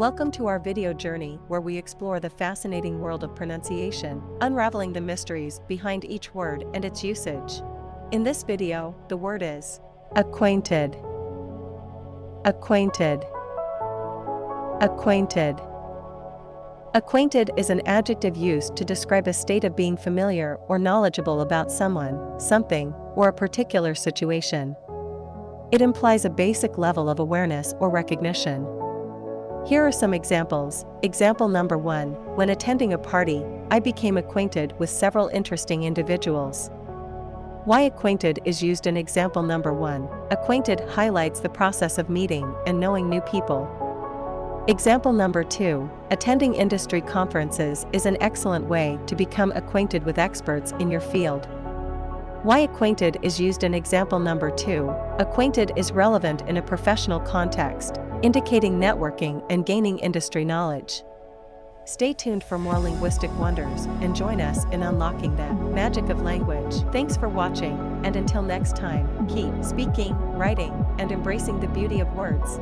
Welcome to our video journey where we explore the fascinating world of pronunciation, unraveling the mysteries behind each word and its usage. In this video, the word is acquainted. Acquainted. Acquainted. Acquainted is an adjective used to describe a state of being familiar or knowledgeable about someone, something, or a particular situation. It implies a basic level of awareness or recognition. Here are some examples. Example number 1. When attending a party, I became acquainted with several interesting individuals. Why acquainted is used in example number 1. Acquainted highlights the process of meeting and knowing new people. Example number 2. Attending industry conferences is an excellent way to become acquainted with experts in your field. Why acquainted is used in example number 2. Acquainted is relevant in a professional context, indicating networking and gaining industry knowledge. Stay tuned for more linguistic wonders and join us in unlocking the magic of language. Thanks for watching, and until next time, keep speaking, writing, and embracing the beauty of words.